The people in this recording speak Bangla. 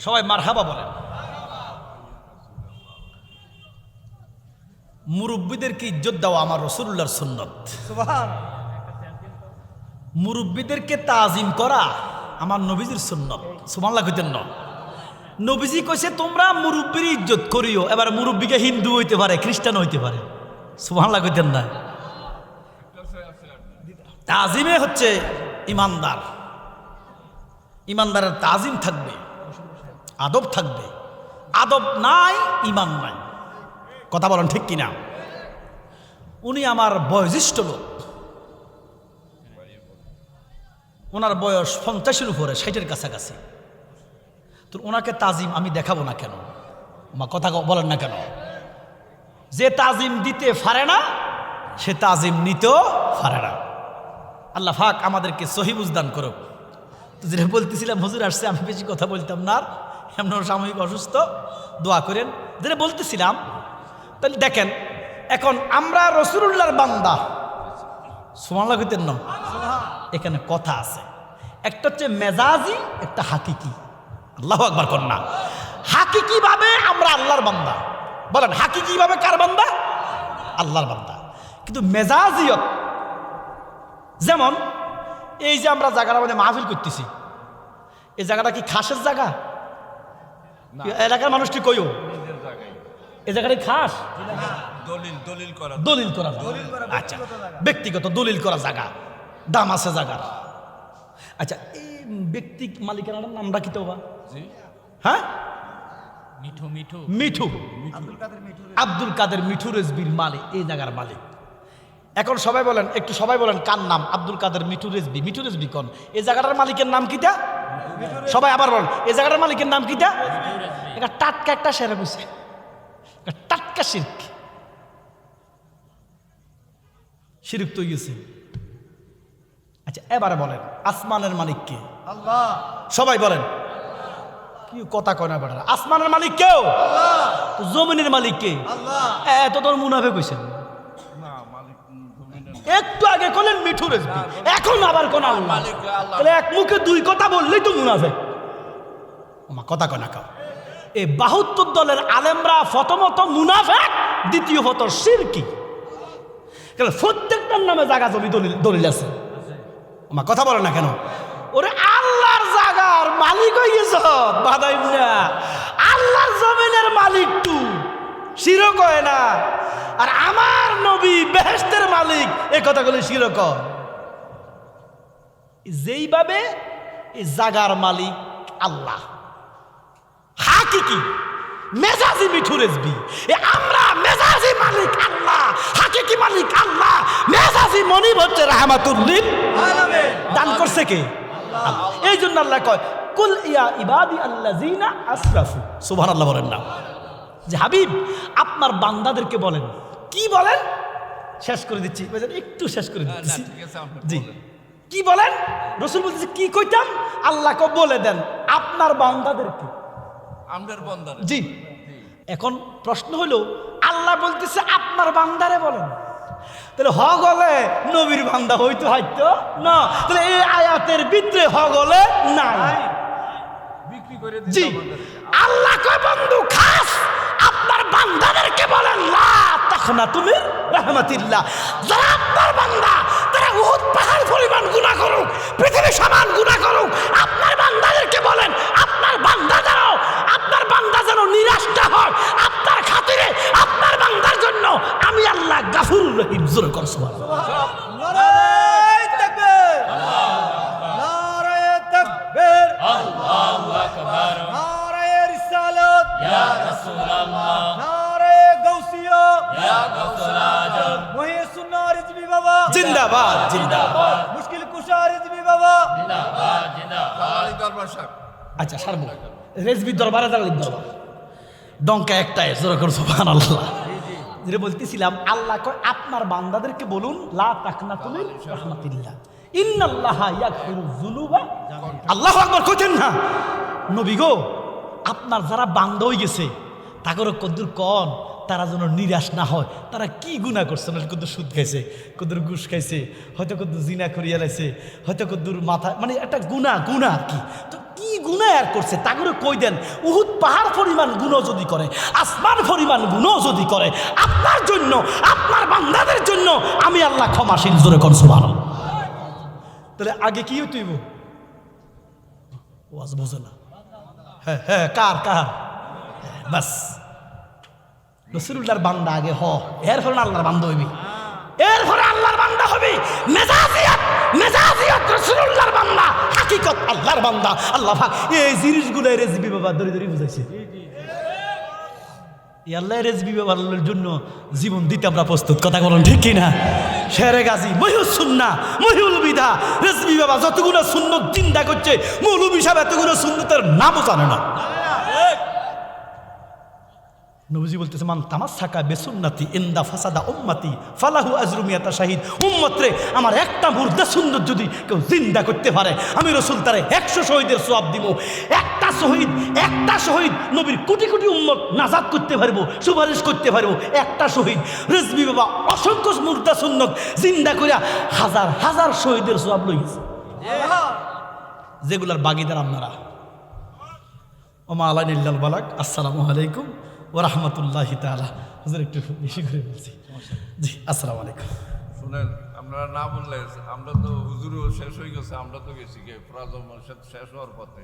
সবাই মারহাবা বলেন। মুরব্বীদেরকে ইজ্জত দেওয়া আমার রাসূলুল্লাহর সুন্নত। মুরব্বীদেরকে তাজিম করা আমার নবীজির সুন্নত। সুবহানাল্লাহ কইতেন না? নবীজি কইছে তোমরা মুরব্বীর ইজ্জত করিও। এবার মুরব্বীকে হিন্দু হইতে পারে, খ্রিস্টান হইতে পারে। সুবহানাল্লাহ কইতেন না? তাজিমে হচ্ছে ইমানদার, ইমানদারের তাজিম থাকবে, আদব থাকবে। আদব নাই, ইমান নাই। কথা বলেন ঠিক কিনা? উনি আমার বয়োজ্যেষ্ঠ লোক, ওনার বয়স 50-এর উপরে, 60-এর কাছাকাছি। তো ওনাকে তাজিম আমি দেখাবো না কেন? কথা বলেন না কেন? যে তাজিম দিতে পারে না সে তাজিম নিতেও পারে না। আল্লাহ পাক আমাদেরকে সহি বুঝদান করুক। তো যেটা বলতেছিলাম, হুজুর আসছে, আমি বেশি কথা বলতাম না, এমন সাময়িক অসুস্থ, দোয়া করেন। যেটা বলতেছিলাম, তাহলে দেখেন এখন আমরা রাসূলুল্লাহর বান্দা। সুবহানাল্লাহ কইতেন না? এখানে কথা আছে, একটা হচ্ছে মেজাজি, একটা হাকিকি। আল্লাহু আকবার কর না। হাকিকি ভাবে আমরা আল্লাহর বান্দা। বলেন হাকিকি ভাবে কার বান্দা? আল্লাহর বান্দা। কিন্তু মেজাজিয়ত, যেমন এই যে আমরা জায়গার মধ্যে মাহফিল করতেছি, এই জায়গাটা কি খাসের জায়গা? এলাকার মানুষটি কইও এই জায়গাটা খাস? দলিল করা। আচ্ছা, ব্যক্তিগত দলিল করা জায়গা, দাম আছে জায়গার। আচ্ছা, এই ব্যক্তি মালিকানার নামটা কি তো? হ্যাঁ, মিঠু আব্দুল কাদের মিঠু রেজবির মালিক, এই জায়গার মালিক। এখন সবাই বলেন, একটু সবাই বলেন কার নাম? আব্দুল কাদের মিঠু রেজবি। মিঠু রেজবি কোন? এই জায়গাটার মালিকের নাম কিটা? সবাই আবার বলেন, এই জায়গাটার মালিকের নাম কিটা? এটা টাটকা একটা সেরা বুঝছে, টাটকা শিরক। শিরক তো গেছে। আচ্ছা, এবারে বলেন আসমানের মালিক কে? আল্লাহ। সবাই বলেন। কি কথা কয় না বেটা? আসমানের মালিক কেউ? আল্লাহ। জমিনের মালিক কে? আল্লাহ। এত তোর মুনাফিক কইছেন না? একটু আগে কলেন মিঠু রেজবি, এখন আবার কোন আল্লাহ। তাহলে এক মুখে দুই কথা বললেই তো মুনাফিক। কথা কয় না কাউ। এই 72 দলের আলেমরা প্রথমত মুনাফিক, দ্বিতীয়ত শিরকি। প্রত্যেকটার নামে জায়গা জমি দলিল আছে। কথা বলে না কেন? ওরে আল্লাহর জায়গার মালিক হয়ে গেছ বাদাই না, আল্লাহর জমিনের মালিক তু, শিরক হয় না। আর আমার নবী বেহেশতের মালিক, এই কথাগুলো শিরক। যেইভাবে এই জায়গার মালিক আল্লাহ, হাকিকি মেজাজি মিঠু রেজবি, আমরা মেজাজি মালিক আল্লাহ, হাকিকি মালিক আল্লাহ, মেজাজি মনিব হচ্ছে রাহমাতুল লিল আলামিন। দান করছে কে? আল্লাহ। এই জন্য আল্লাহ কয় কুল ইয়া ইবাদি আল্লাযিনা আসরাফু। সুবহানাল্লাহ বলেন না? যে হাবিব আপনার বান্দাদেরকে বলেন। কি বলেন? শেষ করে দিচ্ছি, একটু শেষ করে দিচ্ছি। জি, কি বলেন? রাসূল বলতেছে কি কইতাম? আল্লাহকে বলে দেন আপনার বান্দাদেরকে। জি, এখন প্রশ্ন হলো আল্লাহ বলতেছে আপনার বান্দারে বলেন, তাহলে হগলে নবীর বান্দা হইতো হয়তো না? তাহলে এই আয়াতের ভিতরে হগলে নাই, বিক্রি করে দিন। জি, আল্লাহ কয় বন্ধু খাস আপনার বান্দাদেরকে বলেন লা তাখনাতু মির রাহমাতিল্লাহ। যারা আপনার বান্দা, তারা উহুদ পাহাড় পরিমাণ গুনাহ করুক, পৃথিবী সমান গুনাহ করুক, আপনার বান্দাদেরকে বলেন আপনার বান্দা যাও, আপনার বান্দা যেন নিরাশ না হয়, আপনার খাতিরে আপনার বান্দার জন্য আমি আল্লাহ গাফুরুর রহিম। জোরে কর সুবহানাল্লাহ। নারায়ে তাকবীর, নারায়ে তাকবীর, আল্লাহু আকবার, নারায়ে রিসালাত ইয়া রাসূলুল্লাহ, নারায়ে গাউসিয়া ইয়া গাউসুল আজম, মহিসুন্না রিজভী বাবা জিন্দাবাদ, জিন্দাবাদ, মুশকিল কুশা রিজভী বাবা জিন্দাবাদ, জিন্দাবাদ। আলী দরবার সাহেব, আচ্ছা সারবো রেজবি দরবারে যাওয়ার দরবার ডঙ্কা একটাই। জোরে কর সুবহানাল্লাহ। যেটা বলতেছিলাম, আল্লাহ কয় আপনার বান্দাদেরকে বলুন লা তাকনাতু মির রাহমাতিল্লাহ ইন্নাল্লাহা ইয়াগফিরুয যুনুবা। আল্লাহু আকবার কইতেন না? নবী গো, আপনার যারা বান্দা হয়ে গেছে তাগর কদ্দুর কন, তারা যেন নিরাশ না হয়। তারা কি গুনাহ করছে? না কদ্দুর সুদ খাইছে, কদ্দুর ঘুষ খাইছে, হয়তো কদ্দুর জিনা করিয়া লাইছে, হয়তো কদ্দুর মাথা, মানে একটা গুনাহ কি, তো কি গুনাহ আর করছে তাগুলো কই দেন উহুদ পাহাড় পরিমাণ গুনাহ যদি করে আসমান পরিমাণ গুনাহ যদি করে আপনার জন্য আপনার বান্দাদের জন্য আমি আল্লাহ ক্ষমাশীল জোরে কোন সুবহানাল্লাহ। তাহলে আগে কি হইব ওয়াজ বোঝে না হ্যাঁ হ্যাঁ কার কার বাস রাসূলুল্লাহর বান্দা আগে হ এরপর আল্লাহর বান্দা হইবি এরপরে আল্লাহর বান্দা হবি মেজাজিয়াত রাসূলুল্লাহর বান্দা হাকিকত আল্লাহর বান্দা আল্লাহ পাক এই জিনিসগুলো রেজবি বাবা ধরে ধরে বুঝাইছে এই আল্লাহ রেজবি বাবার জন্য জীবন দিতে আমরা প্রস্তুত কথা বলেন ঠিক কি না শেরে গাজী মহিউস সুন্নাহ মহিউল বিদা রেজবি বাবা যতগুলো সুন্নাত চিন্তা করছে মৌলভী সাহেব এতগুলো সুন্নতের নামও জানে না নবীজি বলতেছে মান তামাসসাকা বিসুন্নতি ইনদা ফাসাদা উম্মতি ফালাহু আজরু মিয়াতা শাহিদ উম্মতরে আমার একটা মুর্দা সুন্নত যদি কেউ জিন্দা করতে পারে আমি রাসূল তারে 100 শহীদের সওয়াব দিব একটা শহীদ নবীর কোটি কোটি উম্মত নাজাত করতে পারবো সুপারিশ করতে পারবো একটা শহীদ রিজভী বাবা অসংখ্য মুর্দা সুন্নত জিন্দা কইরা হাজার হাজার শহীদের সওয়াব লইছে যেগুলার বাগীদার আপনারা ওমা আলাইনিল বালাগ আসসালামু আলাইকুম ওয়া রাহমাতুল্লাহি তাআলা হুজুর একটু বেশি করে বলছি জি আসসালামু আলাইকুম শুনেন আপনারা না বললে আমরা তো হুজুরও শেষ হয়ে গেছে আমরা তো গেছি গে ফরাজ শেষ হওয়ার পথে